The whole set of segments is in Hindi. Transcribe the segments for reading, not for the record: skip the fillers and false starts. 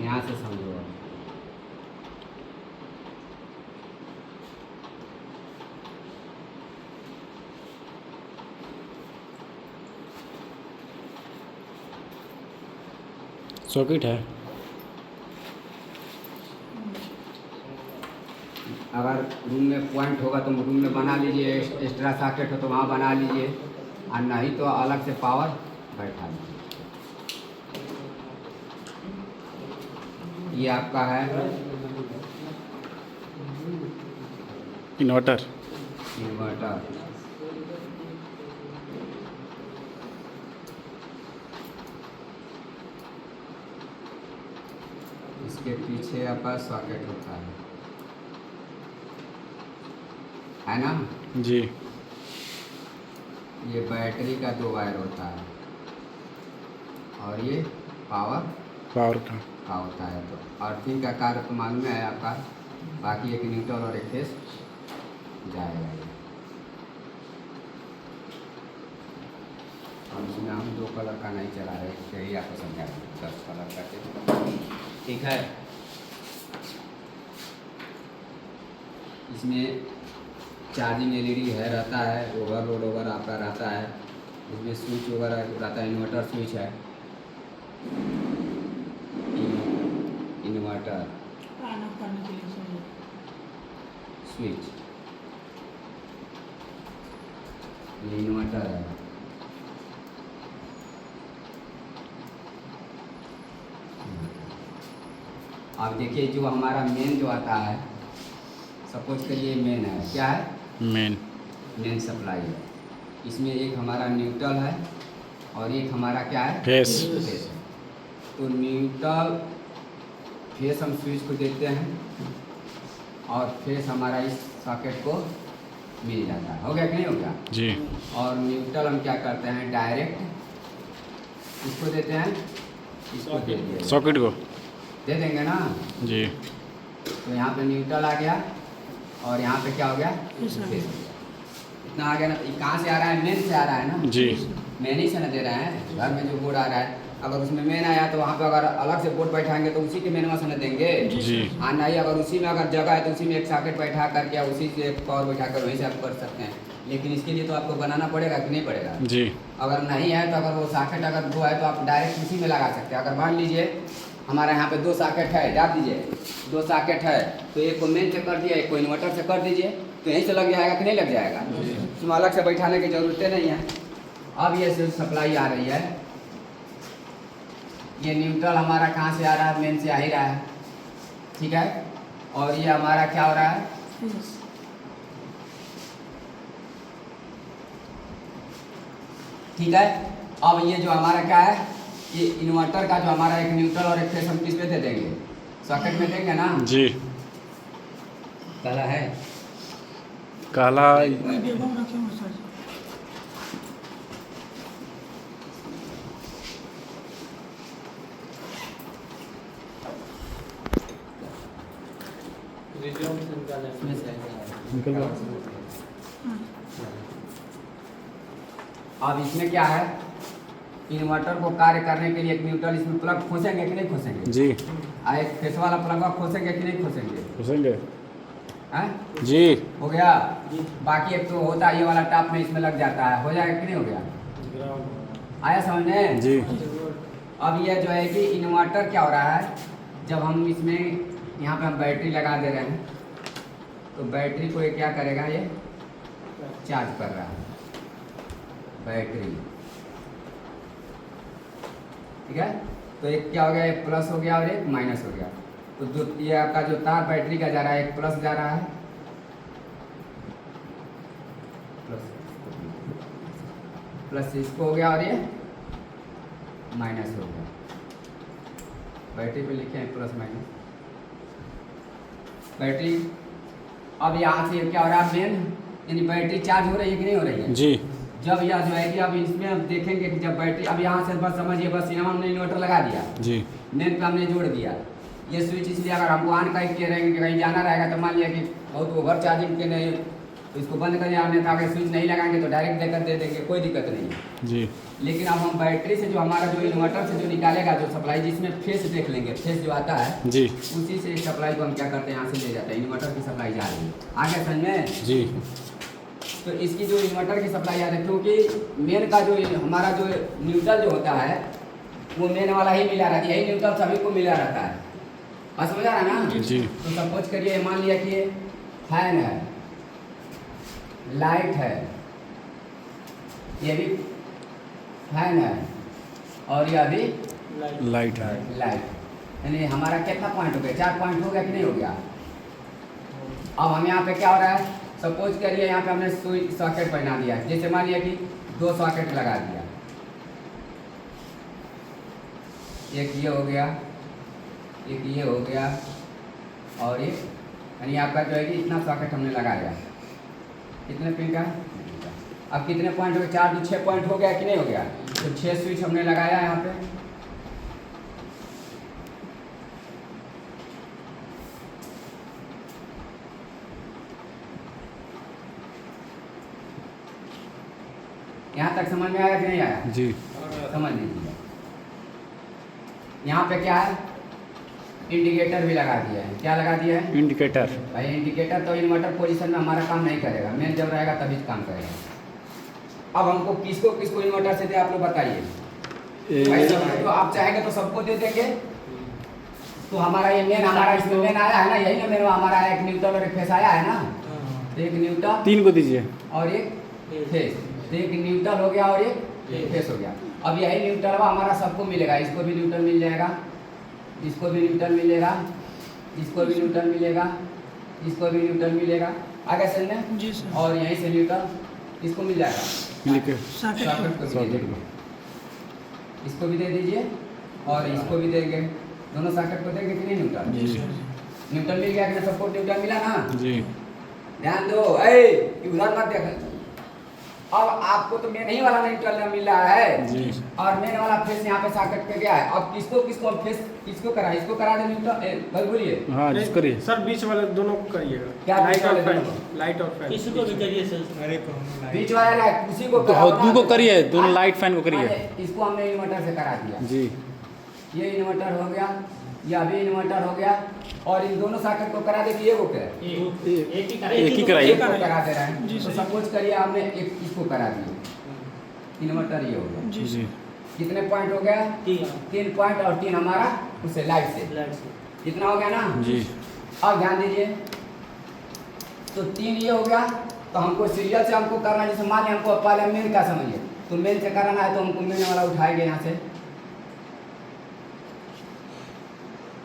यहाँ से समझो। सॉकेट है। अगर रूम में पॉइंट होगा तो रूम में बना लीजिए, एक्स्ट्रा सॉकेट हो तो वहाँ बना लीजिए, और नहीं तो अलग से पावर बैठा लीजिए। ये आपका है इन्वर्टर। इन्वर्टर। इसके पीछे आपका सॉकेट होता है ना जी। ये बैटरी का 2 वायर होता है और ये पावर का होता है। तो अर्थिंग का कार्य तो मालूम है आपका, बाकी एक न्यूट्रल और एक फेस जाएगा ये। और इसमें हम 2 कलर का नहीं चला रहे, यही आपको समझा रहे हैं, 10 कलर का। ठीक है, इसमें चार्जिंग एलईडी है, रहता है, ओवरलोड वगैरह आपका रहता है। इसमें स्विच वगैरह रहता है, इन्वर्टर स्विच है, इन्वर्टर स्विच, ये इन्वर्टर है। अब देखिए जो हमारा मेन जो आता है, सपोज करिए मेन है, क्या है मेन सप्लाई है। इसमें एक हमारा न्यूट्रल है और एक हमारा क्या है फेस। फेस। तो न्यूट्रल फेस हम स्विच को देते हैं और फेस हमारा इस सॉकेट को मिल जाता है। हो गया कि नहीं हो गया जी। और न्यूट्रल हम क्या करते हैं, डायरेक्ट इसको देते हैं, इसको दे दिए सॉकेट को दे देंगे ना जी। तो यहाँ पे न्यूट्रल आ गया और यहाँ पे क्या हो गया फेस। इतना आ गया ना। ये कहाँ से आ रहा है, मेन से आ रहा है ना जी। मेन ही से ना दे रहे हैं। घर में जो बोर्ड आ रहा है, अगर उसमें मेन आया तो वहाँ पे अगर अलग से बोर्ड बैठाएंगे तो उसी के मेनवा से न देंगे जी। हाँ नहीं, अगर उसी में अगर जगह है तो उसी में एक सॉकेट बैठा करके उसी से एक पावर बैठा कर वहीं से आप कर सकते हैं। लेकिन इसके लिए तो आपको बनाना पड़ेगा कि नहीं पड़ेगा जी। अगर नहीं है तो अगर वो सॉकेट अगर 2 है तो आप डायरेक्ट उसी में लगा सकते हैं। अगर मान लीजिए हमारे यहाँ पे 2 सॉकेट है, डाल दीजिए, 2 सॉकेट है तो एक को मेन से कर दिया, एक को इन्वर्टर से कर दीजिए, तो यहीं से लग जाएगा कि नहीं लग जाएगा। उसमें अलग से बैठाने की जरूरत नहीं है। अब ये सिर्फ सप्लाई आ रही है, ये न्यूट्रल हमारा कहाँ से आ रहा है, मेन से आ ही रहा है, ठीक है। और ये हमारा क्या हो रहा है, ठीक है। अब ये जो हमारा क्या है, ये इन्वर्टर का जो हमारा एक न्यूट्रल और एक फेस हम किस पे दे देंगे, सॉकेट में देंगे ना जी। काला है, काला अब इसमें क्या है, इन्वर्टर को कार्य करने के लिए एक न्यूट्रल इसमें प्लग खोसेंगे कि नहीं खोसेंगे जी। एक फेस वाला प्लग खोसेंगे कि नहीं खोसेंगे, खोसेंगे हैं जी। हो गया। बाकी एक तो होता है ये वाला टॉप में इसमें लग जाता है, हो जाएगा कि नहीं हो गया, आया समझने जी। अब ये जो है कि इन्वर्टर क्या हो रहा है, जब हम इसमें यहाँ पे हम बैटरी लगा दे रहे हैं तो बैटरी को ये क्या करेगा, ये चार्ज कर रहा है बैटरी, ठीक है। तो एक क्या हो गया, एक प्लस हो गया और एक माइनस हो गया। तो जो ये आपका जो तार बैटरी का जा रहा है, एक प्लस जा रहा है, प्लस इसको हो गया और ये माइनस हो गया। बैटरी पे लिखे हैं प्लस माइनस बैटरी। अब यहाँ से क्या हो रहा है, मेन यानी बैटरी चार्ज हो रही है कि नहीं हो रही है जी। जब यह जो है कि अब इसमें हम देखेंगे कि जब बैटरी, अब यहाँ से बस समझिए, बस यहाँ हमने इन्वर्टर लगा दिया जी। मेन पे हमने जोड़ दिया ये स्विच, इसलिए अगर हमको ऑन करके रहेंगे कि कहीं जाना रहेगा तो मान लिया कि बहुत ओवर चार्जिंग के नहीं तो इसको बंद करिए, आपने कहा कि स्विच नहीं लगाएंगे तो डायरेक्ट देकर दे देंगे, कोई दिक्कत नहीं है। जी लेकिन अब हम बैटरी से जो हमारा जो इन्वर्टर से जो निकालेगा जो सप्लाई, जिसमें फेस देख लेंगे, फेस जो आता है जी उसी से सप्लाई को हम क्या करते हैं, यहाँ से ले जाते हैं, इन्वर्टर की सप्लाई जा रही है। आगे समझ में? जी तो इसकी जो इन्वर्टर की सप्लाई आ रही है, क्योंकि मेन का जो हमारा जो न्यूट्रल जो होता है वो मेन वाला ही मिला रहता है, यही न्यूट्रल सभी को मिला रहता है। और समझ आ रहा है ना? जी तो सपोज करिए, मान लिया कि ये फैन है, लाइट है, ये भी फैन है और ये अभी लाइट है। लाइट, यानी हमारा कितना पॉइंट हो गया? 4 पॉइंट हो गया कि नहीं हो गया? अब हम यहाँ पे क्या हो रहा है, सपोज करिए यहाँ पे हमने सुई सॉकेट पहना दिया, जैसे मान लिया कि 2 सॉकेट लगा दिया, एक ये हो गया, एक ये हो गया और ये, यानी आपका जो है कि इतना सॉकेट हमने लगाया। कितने पिन का? अब कितने पॉइंट हो गए? 4 2 6 पॉइंट हो गया कि नहीं हो गया? तो 6 स्विच हमने लगाया यहाँ पे। यहाँ तक समझ में आया कि नहीं आया? जी समझ लीजिए। यहाँ पे क्या है, इंडिकेटर भी लगा दिया है। क्या लगा दिया है? इंडिकेटर। भाई इंडिकेटर तो इन्वर्टर पोजीशन में हमारा काम नहीं करेगा, मेन जब रहेगा तभी काम करेगा। अब हमको किसको किसको इन्वर्टर से दे, आप लोग बताइए। भाई तो आप चाहेंगे तो सबको दे देंगे। तो हमारा ये मेन, हमारा इसमें मेन आया है ना, यही ना मेन हमारा एक न्यूट्रल और एक फेस आया है ना। तो एक न्यूट्रल 3 को दीजिए और एक फेस, तो एक न्यूट्रल हो गया और एक फेस हो गया। अब यही न्यूट्रल हमारा सबको मिलेगा, इसको भी न्यूट्रल मिल जाएगा, इसको भी न्यूट्रल मिलेगा, इसको भी न्यूट्रल मिलेगा, इसको भी न्यूट्रल मिलेगा। आगे समझ में? जी सर। और यहीं से न्यूट्रल इसको मिल जाएगा, लिखे सॉकेट सॉकेट को भी दे दीजिए, इसको भी दे दीजिए और इसको भी देंगे, दोनों सॉकेट को देंगे कि नहीं न्यूट्रल? जी न्यूट्रल मिल गया कि ना, सबको न्यूट्रल मिला ना? जी ध्यान दो, ए उधर मत देख। अब आपको तो मेन ही वाला न्यूट्रल मिल रहा है जी और मेन वाला फेस यहाँ पे सॉकेट पे गया है। अब किसको किसको फेस किसको करा, इसको करा दे न्यूट्रल, भाई बोलिए। हाँ जी करिए। सर बीच वाले दोनों को करिएगा, क्या लाइट बीच और वाले फैन, दोनों? लाइट और फैन। किसी को भी करिए सर। अरे को बीच वाला लाइट उसी को तो कराओ ना। हद्दू को करिए, दोनों लाइट फैन को करिए। इसको हमने इन्वर्टर से करा दिया, जी ये इन्वर्टर हो गया, यह भी इन्वर्टर हो गया और इन दोनों सॉकेट को करा दे कि ये वो क्या है? एक एक ही कराइए। एक को करा दे रहे हैं। जी तो सर। सपोज करिए आपने एक इसको करा दिया, इन्वर्टर ये हो गया। जी जी कितने पॉइंट हो गया? 3 पॉइंट और 3 हमारा उससे लाइट से, कितना हो गया ना? जी अब ध्यान दीजिए, तो 3 ये हो गया। तो हमको सीरियल से हमको करना है, जैसे मान लीजिए हमको पहले मेन का समझिए, तो मेन से कराना है तो हमको मेन वाला उठाएंगे यहाँ से,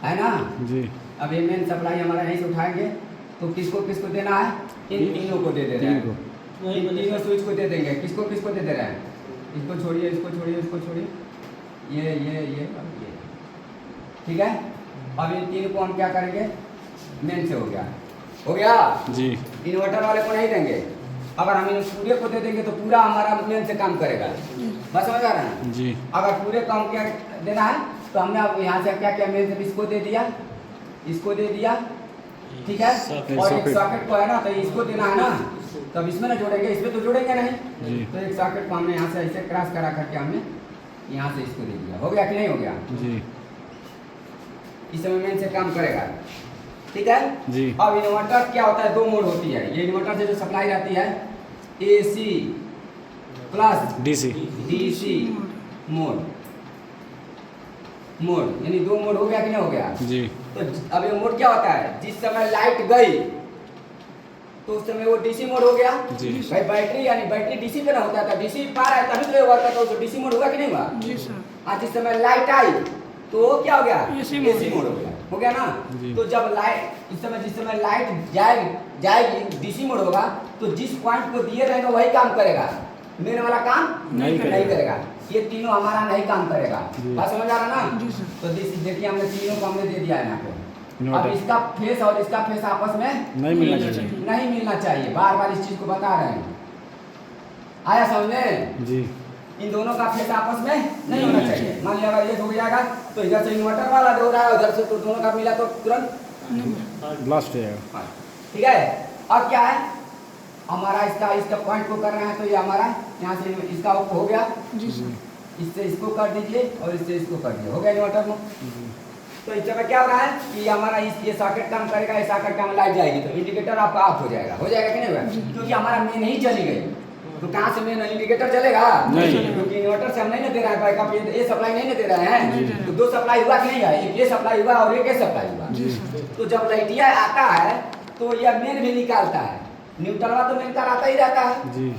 है ना? जी अब ये मेन सप्लाई हमारा यहीं से उठाएंगे, तो किसको किसको देना है? इन तीनों को दे दे रहे तीन को। हैं, इन तीनों स्विच को दे देंगे। किसको किसको दे दे रहे हैं? इसको छोड़िए, इसको छोड़िए, इसको छोड़िए, ये और ये, ठीक है। अब इन तीन को हम क्या करेंगे? मेन से हो गया, हो गया। जी इन्वर्टर वाले को नहीं देंगे, अगर हम इन पूरे को दे देंगे तो पूरा हमारा मेन से काम करेगा। बस समझ आ रहा है? जी अगर पूरे काम क्या देना है तो हमने अब यहाँ से क्या क्या मेन से इसको दे दिया, इसको दे दिया, ठीक है। और एक सॉकेट को है ना, तो इसको देना है ना, तब इसमें ना जोड़ेंगे, इसमें तो जोड़ेंगे नहीं। जी तो एक सॉकेट को हमने यहाँ से ऐसे क्रॉस करा करके हमने यहाँ से इसको दे दिया। हो गया कि नहीं हो गया? जी इस समय मेन से काम करेगा, ठीक है जी। अब इन्वर्टर क्या होता है? 2 मोड होती है। ये इन्वर्टर से जो सप्लाई रहती है, AC plus DC DC mode, यानी 2 मोड हो गया कि नहीं हो गया? जी तो अब ये मोड क्या होता है? जिस समय लाइट गई तो उस समय वो डीसी मोड हो गया। जी। भाई बैटरी यानी बैटरी डीसी पे ना होता था, डीसी पार है तभी तो ये वर्क करता है, तो डीसी मोड हुआ कि नहीं हुआ? जी सर। आज जिस समय लाइट आई तो वो क्या हो गया? AC mode. AC मोड हो गया ना। जी। तो जब लाइट इस समय जिस समय लाइट जाएगी डीसी मोड होगा, तो जिस पॉइंट को दिए रहेगा वही काम करेगा, मेन वाला काम नहीं करेगा। ये तीनों हमारा नहीं काम करेगा। जी। बात समझ आ रहा ना? जी सर। तो देखिए हमने तीनों को हमने दे दिया है यहाँ पे। अब इन्वर्टर इसका फेस और इसका फेस आपस में नहीं मिलना चाहिए। नहीं मिलना चाहिए, बार बार इस चीज को बता रहे हैं। आया समझ में? जी इन दोनों का फेस आपस में नहीं होना चाहिए। मान लिया अगर ये हो जाएगा तो इधर से इन्वर्टर वाला हो रहा है, उधर से तो दोनों का मिला तो तुरंत ब्लास्ट हो जाएगा। ठीक है। अब क्या है? हमारा इसका इसका पॉइंट को कर रहे हैं तो ये हमारा यहाँ से इसका ऑफ हो गया, जी सर। इससे इसको कर दीजिए और इससे इसको कर दीजिए, हो गया इन्वर्टर में। तो इस समय क्या हो रहा है कि हमारा ये सॉकेट काम करेगा, ये सॉकेट काम लाइट जाएगी तो इंडिकेटर आपका ऑफ हो जाएगा कि नहीं होगा? क्योंकि हमारा मेन ही चली गई, तो कहाँ से मेन इंडिकेटर चलेगा? नहीं। क्योंकि इन्वर्टर से हम नहीं ना दे रहे हैं बैकअप, ये सप्लाई नहीं ना दे रहे हैं, तो दो सप्लाई हुआ कि नहीं है? एक ये सप्लाई हुआ और एक ये सप्लाई हुआ। तो जब लाइटिया आता है तो यह मेन भी निकालता है, न्यूट्रल तो मेन का आता ही रहता है। जी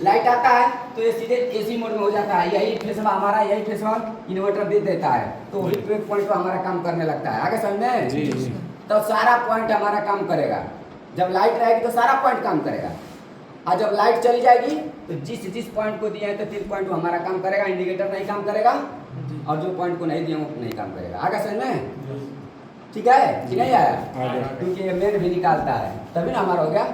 लाइट आता है तो ये सीधे एसी मोड में हो जाता है, यही फेसवा हमारा यही फेसवा इन्वर्टर दे देता है, तो वही पॉइंट हमारा काम करने लगता है। आगे समझ में? जी जी तो सारा पॉइंट हमारा काम करेगा। जब लाइट रहेगी तो सारा पॉइंट काम करेगा, और जब लाइट चली जाएगी तो जिस पॉइंट को दिए हैं तो 3 पॉइंट हमारा काम करेगा, इंडिकेटर नहीं काम करेगा, और जो पॉइंट को नहीं दिए वो नहीं काम करेगा। आगे समझ में? ठीक है कि नहीं आया? क्योंकि ये मेन भी निकालता है, तभी ना हमारा हो गया।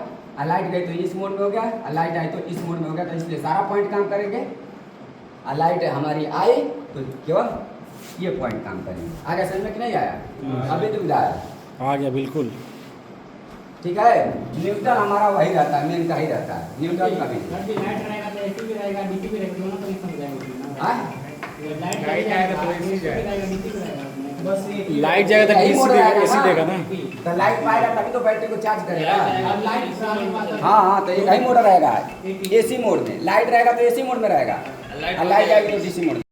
लाइट गई तो इस मोड में हो गया, लाइट आई तो इस मोड में हो गया, तो इसलिए सारा पॉइंट काम करेंगे। लाइट हमारी आई तो केवल ये पॉइंट काम करेंगे। आगे समझ में कि नहीं आया? अभी दुविधा है? आ गया बिल्कुल। ठीक है, न्यूट्रल हमारा वही रहता है, मेन का ही रहता है, न्यूट्रल का भी। लाइट रहेगा तो एसी भी रहेगा, डीसी भी रहेगा, दोनों कनेक्शन हो जाएगा। हाँ? लाइट जाएगा तो एसी रहेगा, डीसी भी रहेगा। बस ये लाइट जाएगा तो यही डीसी मोड देगा, रहेगा एसी ना। देगा ना। तो लाइट पाएगा तभी तो बैटरी को चार्ज करेगा। अब लाइट हमारे पास हाँ हाँ, तो एक ही मोड रहेगा एसी मोड में, लाइट रहेगा तो एसी मोड में रहेगा, और लाइट जाएगी तो डीसी मोड में।